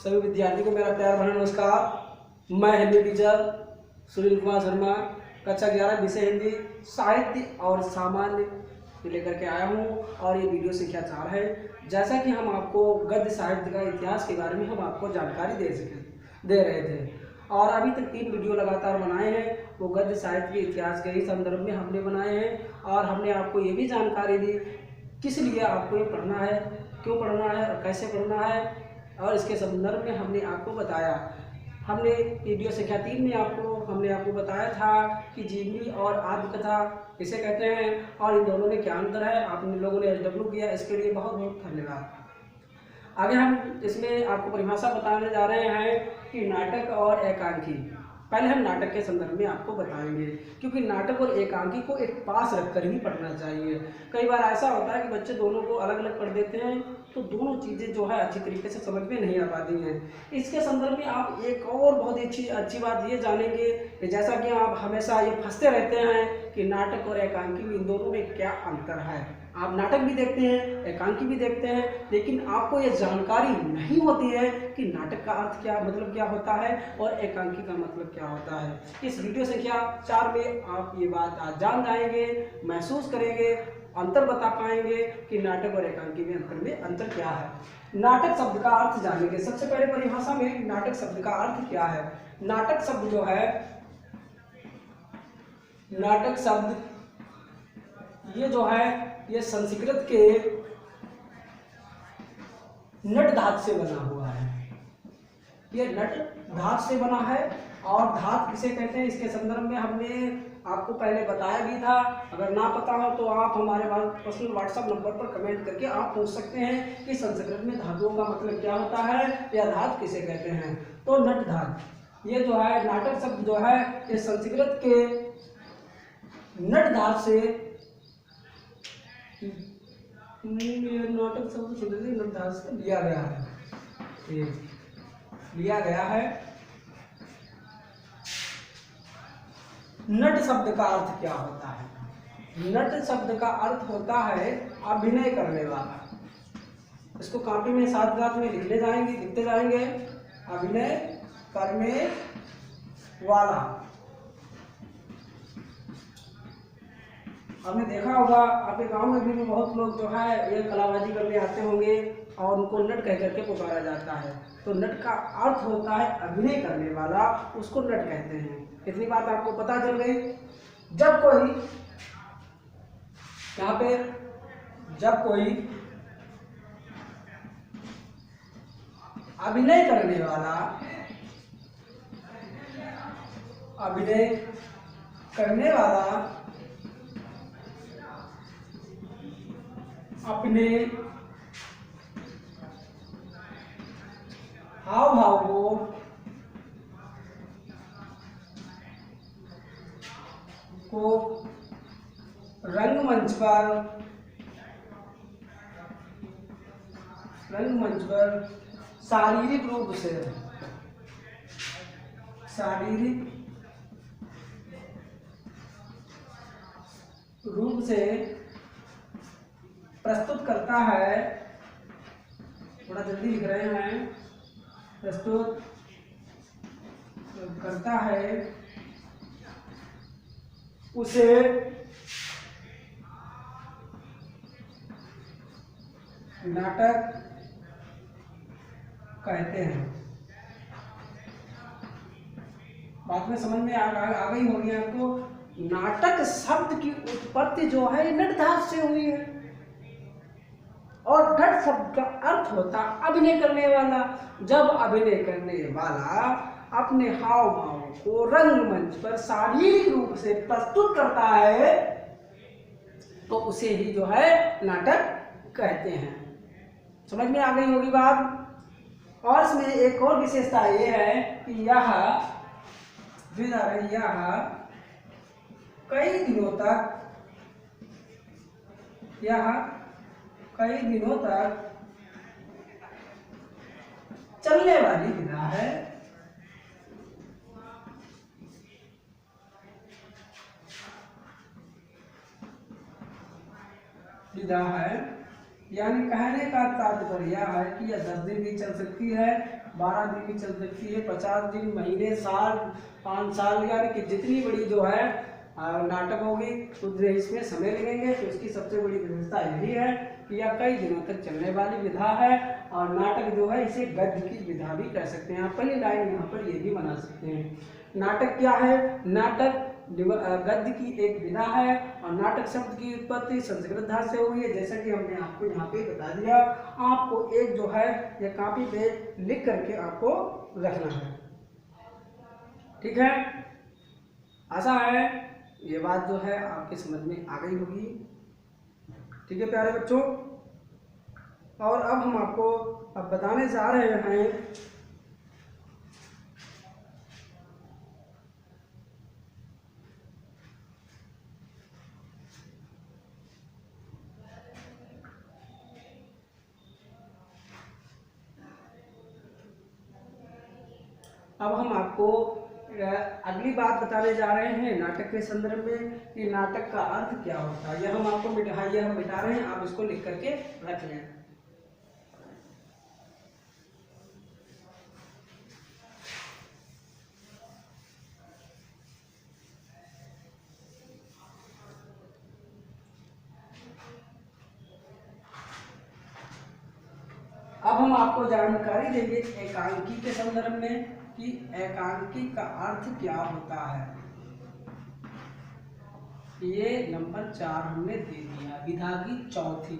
सभी विद्यार्थियों को मेरा प्यार भरा नमस्कार। मैं हिंदी टीचर सुनील कुमार शर्मा कक्षा 11 विषय हिंदी साहित्य और सामान्य लेकर के आया हूँ और ये वीडियो संख्या 4 है। जैसा कि हम आपको गद्य साहित्य का इतिहास के बारे में हम आपको जानकारी दे रहे थे और अभी तक 3 वीडियो लगातार बनाए हैं। वो गद्य साहित्य के इतिहास के ही संदर्भ में हमने बनाए हैं और हमने आपको ये भी जानकारी दी किस लिए आपको ये पढ़ना है, क्यों पढ़ना है और कैसे पढ़ना है, और इसके संदर्भ में हमने आपको बताया। हमने वीडियो संख्या 3 में हमने आपको बताया था कि जीवनी और आत्मकथा किसे कहते हैं और इन दोनों में क्या अंतर है। आप लोगों ने SW किया, इसके लिए बहुत बहुत धन्यवाद। आगे हम इसमें आपको परिभाषा बताने जा रहे हैं कि नाटक और एकांकी। पहले हम नाटक के संदर्भ में आपको बताएंगे, क्योंकि नाटक और एकांकी को एक पास रखकर ही पढ़ना चाहिए। कई बार ऐसा होता है कि बच्चे दोनों को अलग अलग पढ़ देते हैं, तो दोनों चीज़ें जो है अच्छी तरीके से समझ में नहीं आ पाती हैं। इसके संदर्भ में आप एक और बहुत ही अच्छी बात ये जानेंगे कि जैसा कि आप हमेशा ये फंसते रहते हैं कि नाटक और एकांकी में इन दोनों में क्या अंतर है। आप नाटक भी देखते हैं, एकांकी भी देखते हैं, लेकिन आपको ये जानकारी नहीं होती है कि नाटक का अर्थ क्या मतलब क्या होता है और एकांकी का मतलब क्या होता है। इस वीडियो संख्या 4 में आप ये बात आज जान जाएंगे, महसूस करेंगे, अंतर बता पाएंगे कि नाटक और एकांकी में अंतर क्या है। नाटक शब्द का अर्थ जानेंगे। सबसे पहले परिभाषा में नाटक शब्द का अर्थ क्या है। नाटक शब्द जो है, नाटक शब्द ये जो है ये संस्कृत के नट धातु से बना हुआ है। ये नट धातु से बना है और धातु किसे कहते हैं इसके संदर्भ में हमने आपको पहले बताया भी था। अगर ना पता हो तो आप हमारे पर्सनल व्हाट्सएप नंबर पर कमेंट करके आप पूछ सकते हैं कि संस्कृत में धातुओं का मतलब क्या होता है या धातु किसे कहते हैं। तो नट धातु ये जो है नाटक शब्द जो है ये संस्कृत के नट धातु से नाटक शब्द नट धातु से लिया गया है। नट शब्द का अर्थ क्या होता है। नट शब्द का अर्थ होता है अभिनय करने वाला। इसको कॉपी में साथ में लिखते जाएंगे अभिनय करने वाला। आपने देखा होगा आपके गांव में भी बहुत लोग जो है ये कलाबाजी करने आते होंगे और उनको नट कह करके पुकारा जाता है। तो नट का अर्थ होता है अभिनय करने वाला, उसको नट कहते हैं। इतनी बात आपको पता चल गई। जब कोई अभिनय करने वाला अपने हाव भाव को रंगमंच पर शारीरिक रूप से प्रस्तुत करता है। थोड़ा जल्दी लिख रहे हैं। प्रस्तुत करता है उसे नाटक कहते हैं। बात में समझ में आ गई होगी आपको। नाटक शब्द की उत्पत्ति जो है नट धातु से हुई है और नट शब्द का अर्थ होता अभिनय करने वाला। जब अभिनय करने वाला अपने हाव भाव को रंगमंच पर शारीरिक रूप से प्रस्तुत करता है तो उसे ही जो है नाटक कहते हैं। समझ में आ गई होगी बात। और इसमें एक और विशेषता ये है कि यह कई दिनों तक चलने वाली विधा है। यानी कहने का तात्पर्य यह है कि यह 10 दिन भी चल सकती है, 12 दिन भी चल सकती है, 50 दिन, महीने, साल, 5 साल, यानी कि जितनी बड़ी जो है नाटक होगी उतने इसमें समय लगेंगे। तो इसकी सबसे बड़ी विशेषता यही है कि यह कई दिनों तक चलने वाली विधा है और नाटक जो है इसे गद्य की विधा भी कह सकते हैं। आप पहली लाइन यहाँ पर ये भी बना सकते हैं। नाटक क्या है? नाटक गद्य की एक विधा है और नाटक शब्द की उत्पत्ति संस्कृत धातु से हुई है, जैसा कि हमने आपको यहाँ पे बता दिया। आपको एक जो है ये कॉपी पे लिख करके आपको रखना है, ठीक है। आशा है ये बात जो है आपके समझ में आ गई होगी, ठीक है प्यारे बच्चों। और अब हम आपको अब बताने जा रहे हैं अगली बात बताने जा रहे हैं नाटक के संदर्भ में कि नाटक का अर्थ क्या होता है। यह हम आपको हम मिटा रहे हैं, आप इसको लिख करके रख लें। अब हम आपको जानकारी देंगे एकांकी के संदर्भ में कि एकांकी का अर्थ क्या होता है। ये नंबर 4 हमने दे दिया, विधा की चौथी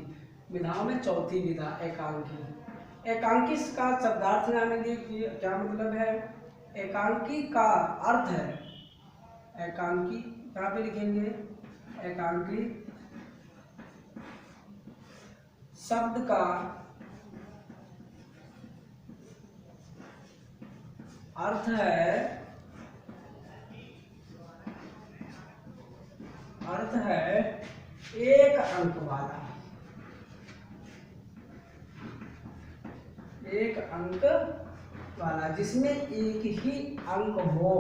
विधाओं में चौथी विधा एकांकी। एकांकी का शब्दार्थ जानेंगे कि क्या मतलब है। एकांकी का अर्थ है, एकांकी कहाँ पे लिखेंगे, एकांकी शब्द का अर्थ है एक अंक वाला, एक अंक वाला जिसमें एक ही अंक हो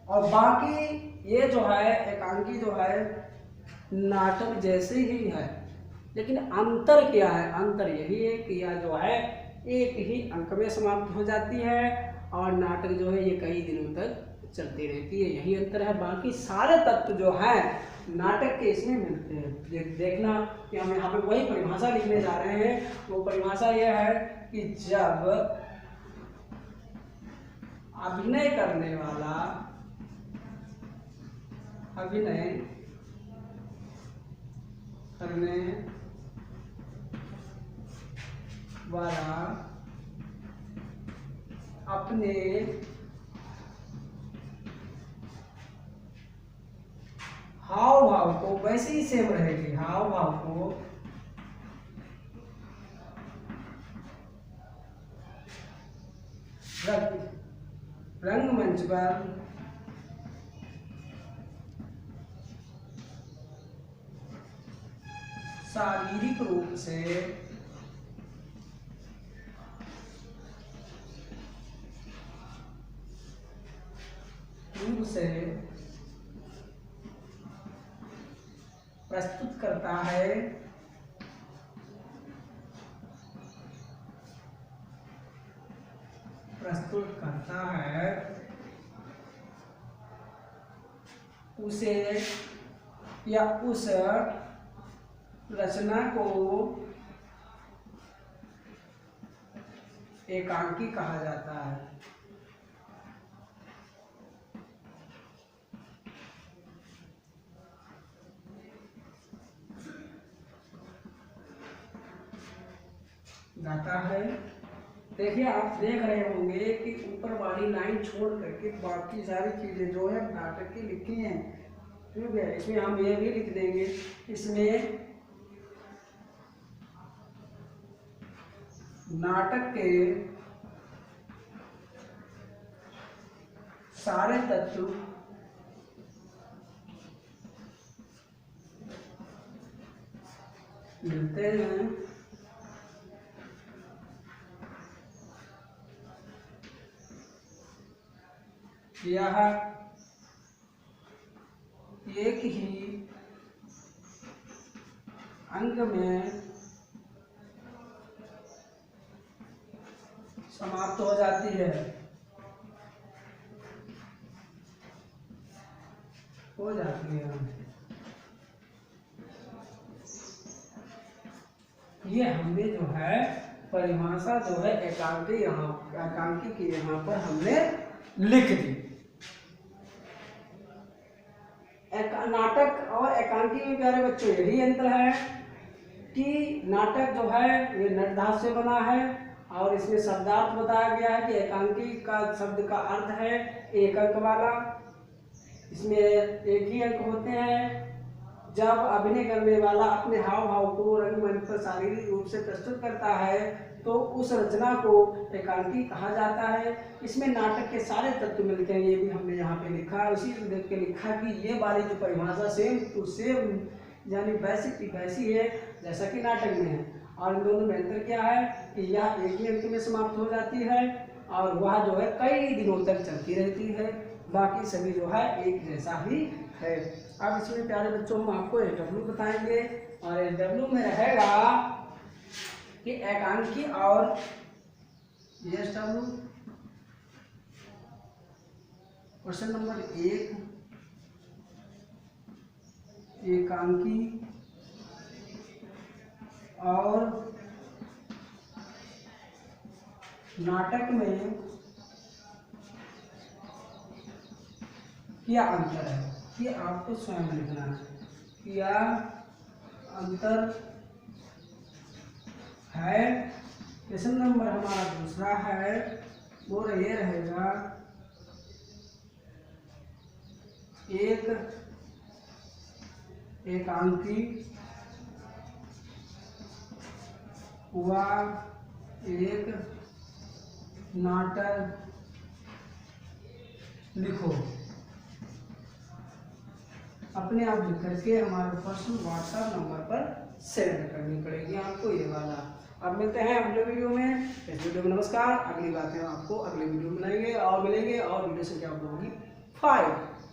और बाकी ये जो है एकांकी जो है नाटक जैसे ही है, लेकिन अंतर क्या है, अंतर यही है कि यह जो है एक ही अंक में समाप्त हो जाती है और नाटक जो है ये कई दिनों तक चलती रहती है, यही अंतर है। बाकी सारे तत्व जो हैं नाटक के इसमें मिलते हैं। देखना कि हम यहाँ पे वही परिभाषा लिखने जा रहे हैं। वो परिभाषा यह है कि जब अभिनय करने वाला अपने हाव भाव को वैसे ही सेम रहेगी, हाव भाव को रंगमंच पर शारीरिक रूप से प्रस्तुत करता है, उसे या उस रचना को एकांकी कहा जाता है। देखिए आप देख रहे होंगे कि ऊपर वाली लाइन छोड़ करके बाकी सारी चीजें जो है नाटक की लिखी हैं, ठीक है। इसमें हम ये भी लिख देंगे, इसमें नाटक के सारे तत्व मिलते हैं। यह एक ही अंक में समाप्त हो जाती है, हो जाती है। ये हमने जो है परिभाषा जो है एकांकी की यहाँ पर हमने लिख दी। नाटक और एकांकी में प्यारे बच्चों यही अंतर है कि नाटक जो है ये नटधातु से बना है और इसमें शब्दार्थ बताया गया है कि एकांकी का शब्द का अर्थ है एक अंक वाला। इसमें एक ही अंक होते हैं। जब अभिनय करने वाला अपने हाव भाव को रंगमंच पर शारीरिक रूप से प्रस्तुत करता है तो उस रचना को एकांकी कहा जाता है। इसमें नाटक के सारे तत्व मिलते हैं, ये भी हमने यहाँ पे लिखा। उसी को देख के लिखा कि ये वाली जो परिभाषा सेम टू सेम यानी वैसी की वैसी है जैसा कि नाटक में है। और इन दोनों में अंतर क्या है कि यह एक ही अंक में समाप्त हो जाती है और वह जो है कई दिनों तक चलती रहती है, बाकी सभी जो है एक जैसा ही है। अब इसमें प्यारे बच्चों हम आपको SW बताएंगे और SW में रहेगा कि एकांकी और SW। क्वेश्चन नंबर 1, एकांकी और नाटक में क्या अंतर है, ये आपको स्वयं लिखना है। क्या अंतर है। क्वेश्चन नंबर हमारा दूसरा है, वो ये रहेगा एक एकांकी व एक नाटक लिखो। अपने आप लिख करके हमारे प्रश्न व्हाट्सएप नंबर पर सेंड करनी पड़ेगी आपको ये वाला। अब मिलते हैं अगले वीडियो में। इस वीडियो में नमस्कार। अगली बातें आपको अगले वीडियो में मिलेंगे और वीडियो संख्या होगी 5।